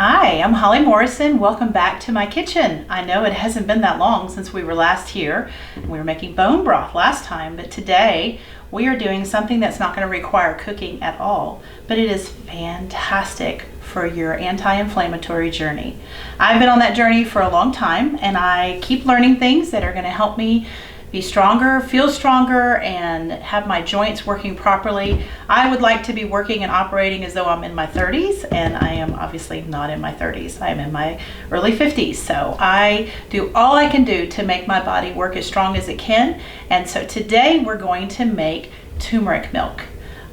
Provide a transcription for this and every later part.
Hi, I'm Holly Morrison. Welcome back to my kitchen. I know it hasn't been that long since we were last here. We were making bone broth last time, but today we are doing something that's not going to require cooking at all, but it is fantastic for your anti-inflammatory journey. I've been on that journey for a long time, and I keep learning things that are going to help me be stronger, feel stronger, and have my joints working properly. I would like to be working and operating as though I'm in my 30s, and I am obviously not in my 30s. I am in my early 50s. So I do all I can do to make my body work as strong as it can. And so today we're going to make turmeric milk.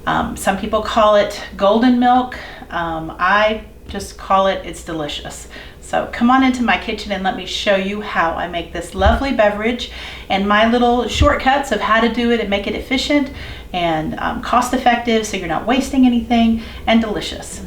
Some people call it golden milk. I just call it's delicious. So come on into my kitchen and let me show you how I make this lovely beverage and my little shortcuts of how to do it and make it efficient and cost effective so you're not wasting anything, and delicious.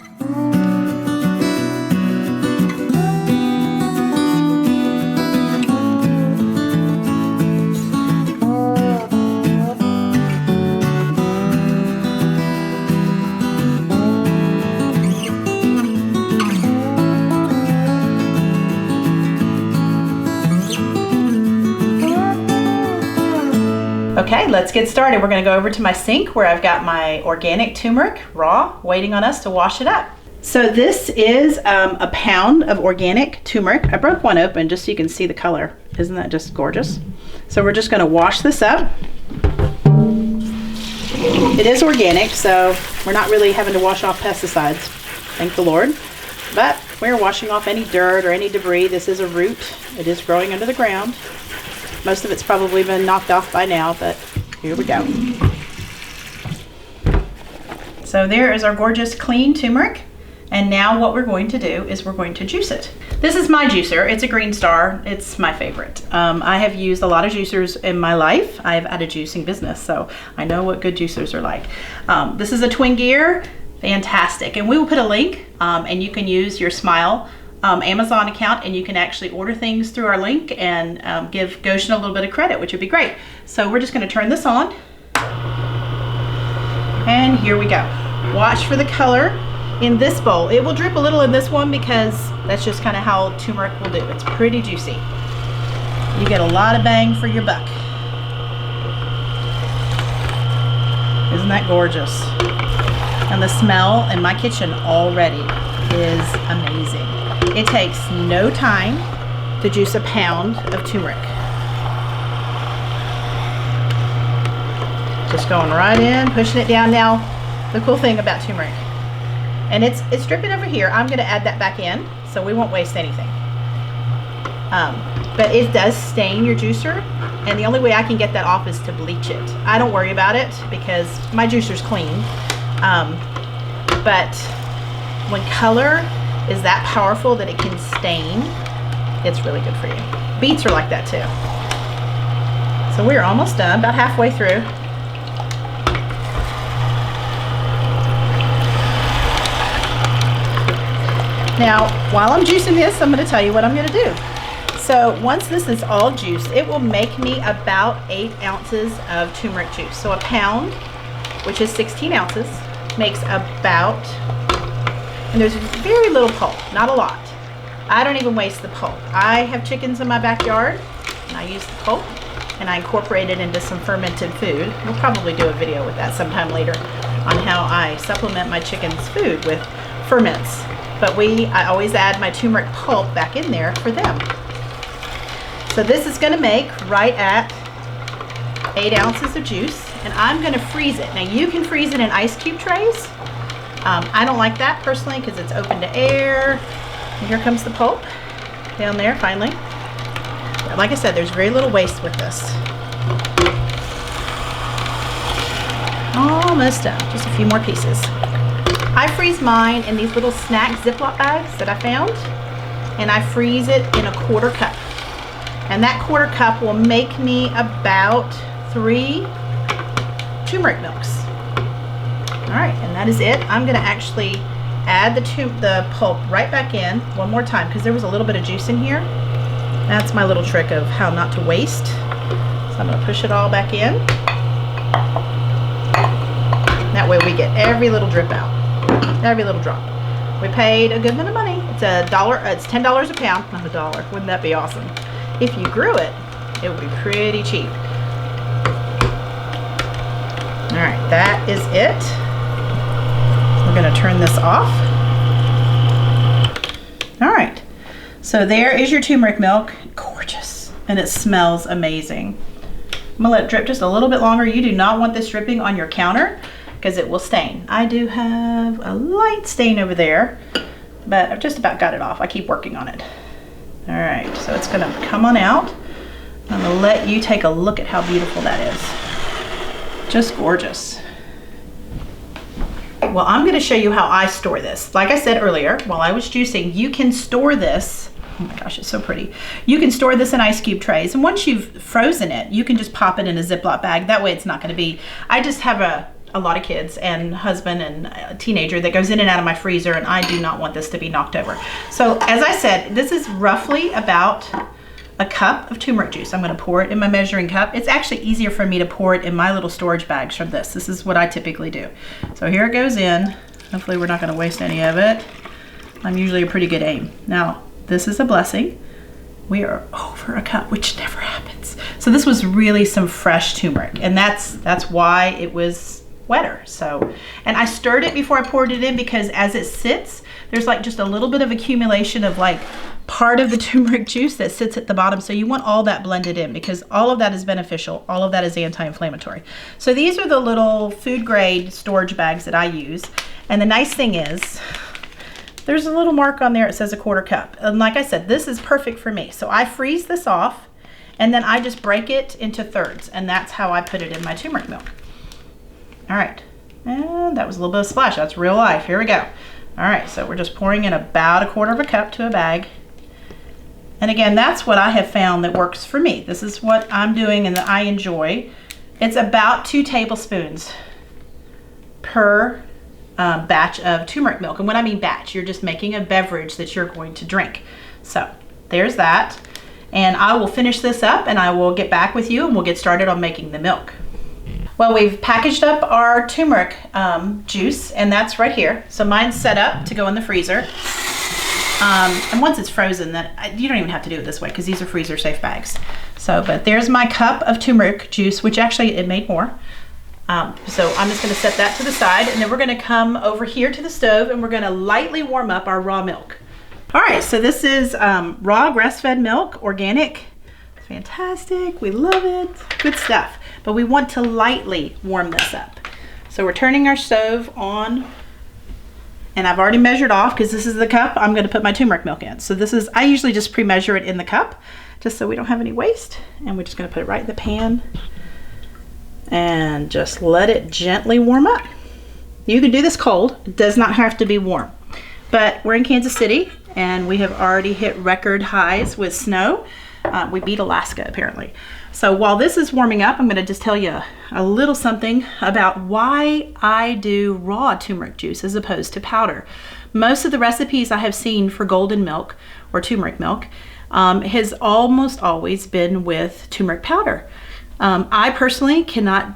Okay, let's get started. We're going to go over to my sink where I've got my organic turmeric raw waiting on us to wash it up. So this is a pound of organic turmeric. I broke one open just so you can see the color. Isn't that just gorgeous? So we're just going to wash this up. It is organic, so we're not really having to wash off pesticides, thank the Lord. But we're washing off any dirt or any debris. This is a root. It is growing under the ground. Most of it's probably been knocked off by now, but here we go. So there is our gorgeous clean turmeric. And now what we're going to do is we're going to juice it. This is my juicer. It's a Green Star. It's my favorite. I have used a lot of juicers in my life. I've had a juicing business, so I know what good juicers are like. This is a twin gear. Fantastic. And we will put a link, and you can use your Smile Amazon account, and you can actually order things through our link and give Goshen a little bit of credit, which would be great. So we're just going to turn this on, and here we go. Watch for the color in this bowl. It will drip a little in this one because that's just kind of how turmeric will do. It's pretty juicy. You get a lot of bang for your buck. Isn't that gorgeous? And the smell in my kitchen already is amazing. It takes no time to juice a pound of turmeric. Just going right in, pushing it down. Now, the cool thing about turmeric, and it's dripping over here. I'm going to add that back in, so we won't waste anything. But it does stain your juicer, and the only way I can get that off is to bleach it. I don't worry about it because my juicer's clean. But when color is that powerful that it can stain, it's really good for you. Beets are like that too. So we're almost done, about halfway through. Now, while I'm juicing this, I'm going to tell you what I'm going to do. So once this is all juiced, it will make me about 8 ounces of turmeric juice. So a pound, which is 16 ounces, makes about, and there's very little pulp, not a lot. I don't even waste the pulp. I have chickens in my backyard, and I use the pulp, and I incorporate it into some fermented food. We'll probably do a video with that sometime later on how I supplement my chickens' food with ferments. But I always add my turmeric pulp back in there for them. So this is going to make right at 8 ounces of juice, and I'm going to freeze it. Now you can freeze it in ice cube trays. I don't like that personally because it's open to air. And here comes the pulp down there finally. But like I said, there's very little waste with this. Almost done, just a few more pieces. I freeze mine in these little snack Ziploc bags that I found, and I freeze it in a 1/4 cup. And that 1/4 cup will make me about 3 turmeric milks. All right, and that is it. I'm going to actually add the pulp right back in one more time because there was a little bit of juice in here. That's my little trick of how not to waste. So I'm going to push it all back in. That way we get every little drip out, every little drop. We paid a good bit of money. It's it's $10 a pound, not a dollar. Wouldn't that be awesome? If you grew it, it would be pretty cheap. All right, that is it. We're gonna turn this off. All right, so there is your turmeric milk. Gorgeous, and it smells amazing. I'm gonna let it drip just a little bit longer. You do not want this dripping on your counter because it will stain. I do have a light stain over there, but I've just about got it off. I keep working on it. All right, so it's gonna come on out. I'm gonna let you take a look at how beautiful that is. Just gorgeous. Well, I'm gonna show you how I store this. Like I said earlier, while I was juicing, you can store this. Oh my gosh, it's so pretty. You can store this in ice cube trays, and once you've frozen it, you can just pop it in a Ziploc bag. That way it's not gonna be, I just have a lot of kids and husband and a teenager that goes in and out of my freezer, and I do not want this to be knocked over. So as I said, this is roughly about a cup of turmeric juice. I'm gonna pour it in my measuring cup. It's actually easier for me to pour it in my little storage bags from this. This is what I typically do. So here it goes in. Hopefully we're not gonna waste any of it. I'm usually a pretty good aim. Now, this is a blessing. We are over a cup, which never happens. So this was really some fresh turmeric, and that's why it was wetter. So, and I stirred it before I poured it in because as it sits, there's like just a little bit of accumulation of like part of the turmeric juice that sits at the bottom. So you want all that blended in because all of that is beneficial. All of that is anti-inflammatory. So these are the little food grade storage bags that I use. And the nice thing is, there's a little mark on there. It says a 1/4 cup. And like I said, this is perfect for me. So I freeze this off and then I just break it into thirds. And that's how I put it in my turmeric milk. All right, and that was a little bit of splash. That's real life. Here we go. All right, so we're just pouring in about a 1/4 cup to a bag. And again, that's what I have found that works for me. This is what I'm doing and that I enjoy. It's about 2 tablespoons per batch of turmeric milk. And when I mean batch, you're just making a beverage that you're going to drink. So there's that. And I will finish this up and I will get back with you and we'll get started on making the milk. Well, we've packaged up our turmeric juice, and that's right here. So mine's set up to go in the freezer. And once it's frozen, then you don't even have to do it this way because these are freezer safe bags. So, but there's my cup of turmeric juice, which actually it made more. So I'm just gonna set that to the side, and then we're gonna come over here to the stove and we're gonna lightly warm up our raw milk. All right, so this is raw grass-fed milk, organic. Fantastic, we love it, good stuff. But we want to lightly warm this up. So we're turning our stove on, and I've already measured off because this is the cup I'm gonna put my turmeric milk in. So this is, I usually just pre-measure it in the cup just so we don't have any waste. And we're just gonna put it right in the pan and just let it gently warm up. You can do this cold, it does not have to be warm. But we're in Kansas City and we have already hit record highs with snow. We beat Alaska apparently. So while this is warming up, I'm gonna just tell you a little something about why I do raw turmeric juice as opposed to powder. Most of the recipes I have seen for golden milk or turmeric milk has almost always been with turmeric powder. I personally cannot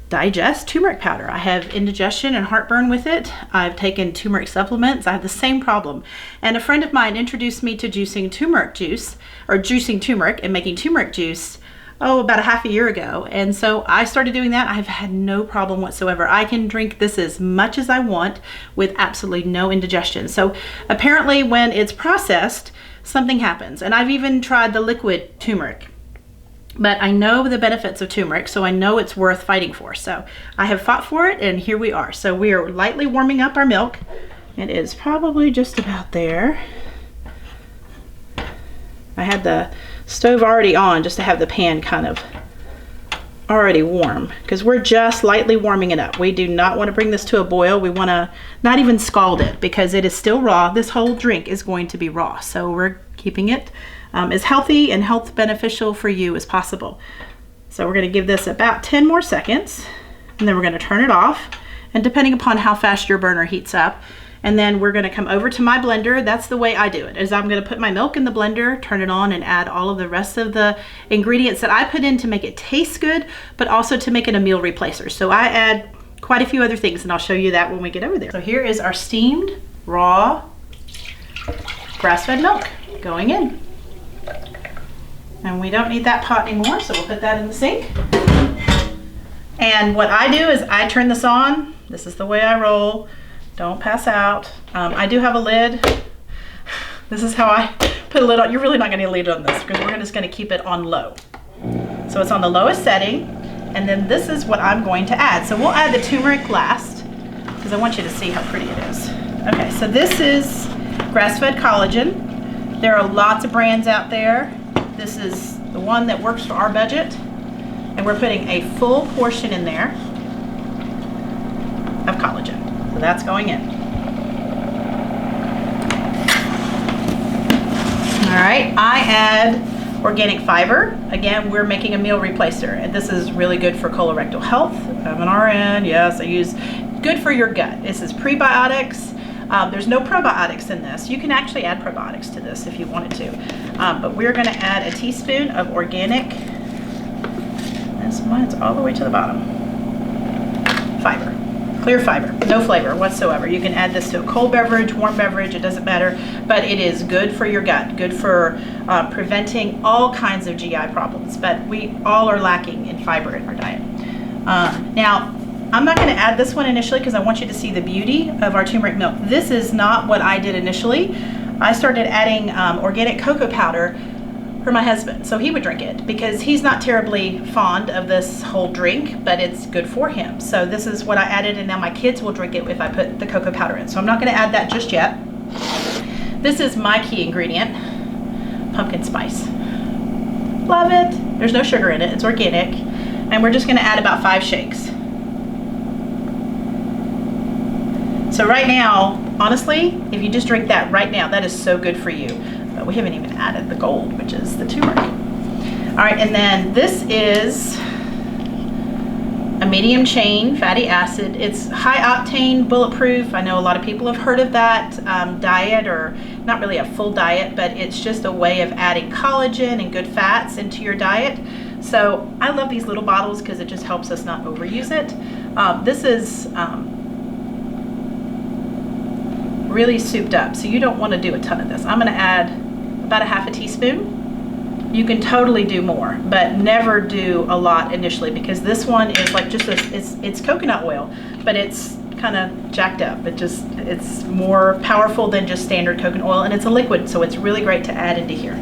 digest turmeric powder. I have indigestion and heartburn with it. I've taken turmeric supplements. I have the same problem. And a friend of mine introduced me to juicing turmeric juice, or juicing turmeric and making turmeric juice, about a half a year ago. And so I started doing that. I've had no problem whatsoever. I can drink this as much as I want with absolutely no indigestion. So apparently when it's processed, something happens. And I've even tried the liquid turmeric. But I know the benefits of turmeric, so I know it's worth fighting for. So I have fought for it, and here we are. So we are lightly warming up our milk. It is probably just about there. I had the stove already on just to have the pan kind of already warm, because we're just lightly warming it up. We do not want to bring this to a boil. We want to not even scald it because it is still raw. This whole drink is going to be raw. So we're keeping it as healthy and health beneficial for you as possible. So we're going to give this about 10 more seconds, and then we're going to turn it off, and depending upon how fast your burner heats up. And then we're going to come over to my blender. That's the way I do it, is I'm going to put my milk in the blender, turn it on, and add all of the rest of the ingredients that I put in to make it taste good, but also to make it a meal replacer. So I add quite a few other things, and I'll show you that when we get over there. So here is our steamed raw grass-fed milk going in. And we don't need that pot anymore, so we'll put that in the sink. And what I do is I turn this on. This is the way I roll. Don't pass out. I do have a lid. This is how I put a lid on. You're really not gonna need a lid on this because we're just gonna keep it on low. So it's on the lowest setting. And then this is what I'm going to add. So we'll add the turmeric last because I want you to see how pretty it is. Okay, so this is grass-fed collagen. There are lots of brands out there. This is the one that works for our budget. And we're putting a full portion in there of collagen. So that's going in. All right, I add organic fiber. Again, we're making a meal replacer, and this is really good for colorectal health. I'm an RN, yes, I use good for your gut. This is prebiotics. There's no probiotics in this. You can actually add probiotics to this if you wanted to. But we're gonna add a teaspoon of organic, this one's all the way to the bottom, fiber. Clear fiber, no flavor whatsoever. You can add this to a cold beverage, warm beverage, it doesn't matter, but it is good for your gut, good for preventing all kinds of GI problems, but we all are lacking in fiber in our diet. Now, I'm not gonna add this one initially because I want you to see the beauty of our turmeric milk. This is not what I did initially. I started adding organic cocoa powder for my husband, so he would drink it because he's not terribly fond of this whole drink, but it's good for him. So this is what I added, and now my kids will drink it if I put the cocoa powder in. So I'm not going to add that just yet. This is my key ingredient, pumpkin spice. Love it. There's no sugar in it. It's organic, and we're just going to add about 5 shakes. So right now, honestly, if you just drink that right now, that is so good for you. But we haven't even added the gold, which is the turmeric. All right, and then this is a medium chain fatty acid. It's high octane, bulletproof. I know a lot of people have heard of that diet, or not really a full diet, but it's just a way of adding collagen and good fats into your diet. So I love these little bottles because it just helps us not overuse it. This is really souped up, so you don't want to do a ton of this. I'm going to add about a half a teaspoon. You can totally do more, but never do a lot initially because this one is like just it's coconut oil, but it's kind of jacked up. It's more powerful than just standard coconut oil, and it's a liquid, so it's really great to add into here.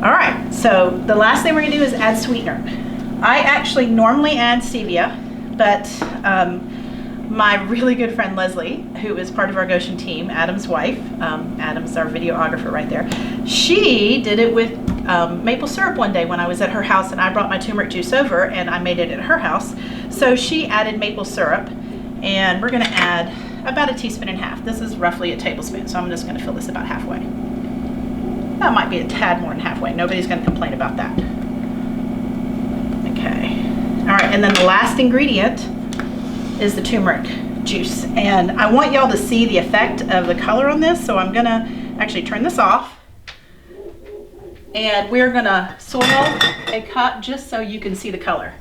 All right, so the last thing we're gonna do is add sweetener. I actually normally add stevia, but my really good friend Leslie, who is part of our Goshen team, Adam's wife, Adam's our videographer right there, she did it with maple syrup one day when I was at her house, and I brought my turmeric juice over and I made it at her house. So she added maple syrup, and we're gonna add about 1.5 teaspoons. This is roughly a tablespoon, so I'm just gonna fill this about halfway. That might be a tad more than halfway. Nobody's gonna complain about that. Okay, all right, and then the last ingredient is the turmeric juice, and I want y'all to see the effect of the color on this, so I'm gonna actually turn this off, and we're gonna soil a cup just so you can see the color.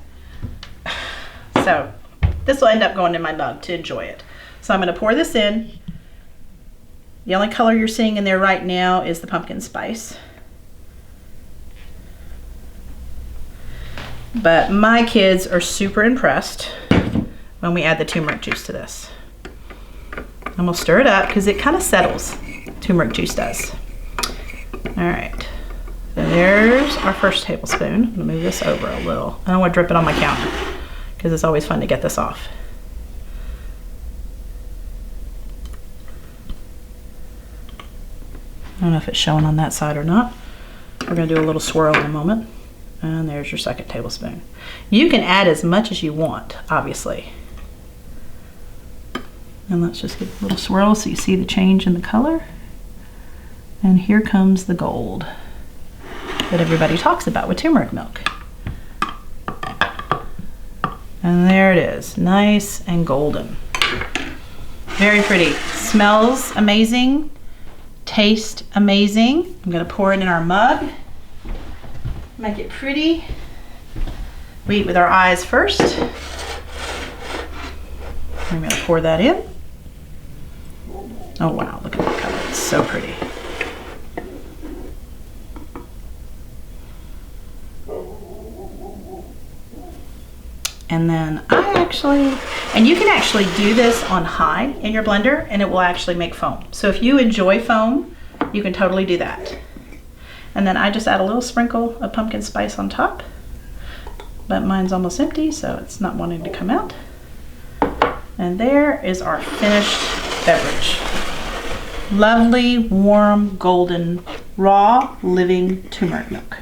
So this will end up going in my mug to enjoy it. So I'm gonna pour this in. The only color you're seeing in there right now is the pumpkin spice, but my kids are super impressed when we add the turmeric juice to this. And we'll stir it up because it kind of settles, turmeric juice does. All right, so there's our first tablespoon. I'm gonna move this over a little. I don't want to drip it on my counter because it's always fun to get this off. I don't know if it's showing on that side or not. We're gonna do a little swirl in a moment. And there's your second tablespoon. You can add as much as you want, obviously. And let's just give a little swirl so you see the change in the color. And here comes the gold that everybody talks about with turmeric milk. And there it is, nice and golden. Very pretty. Smells amazing, tastes amazing. I'm gonna pour it in our mug, make it pretty. We eat with our eyes first. I'm gonna pour that in. Oh wow, look at that color, it's so pretty. And then and you can actually do this on high in your blender and it will actually make foam. So if you enjoy foam, you can totally do that. And then I just add a little sprinkle of pumpkin spice on top, but mine's almost empty, so it's not wanting to come out. And there is our finished beverage. Lovely, warm, golden, raw, living turmeric milk.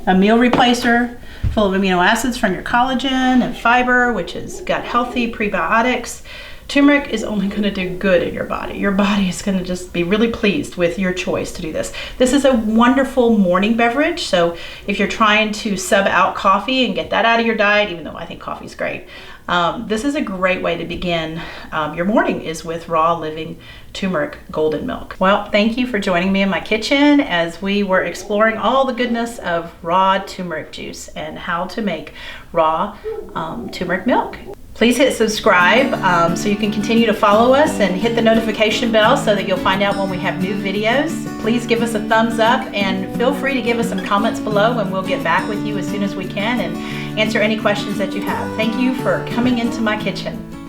A meal replacer full of amino acids from your collagen and fiber, which is gut healthy, prebiotics. Turmeric is only going to do good in your body. Your body is going to just be really pleased with your choice to do this. This is a wonderful morning beverage. So if you're trying to sub out coffee and get that out of your diet, even though I think coffee is great, this is a great way to begin your morning, is with raw living turmeric golden milk. Well, thank you for joining me in my kitchen as we were exploring all the goodness of raw turmeric juice and how to make raw turmeric milk. Please hit subscribe so you can continue to follow us, and hit the notification bell so that you'll find out when we have new videos. Please give us a thumbs up and feel free to give us some comments below, and we'll get back with you as soon as we can and answer any questions that you have. Thank you for coming into my kitchen.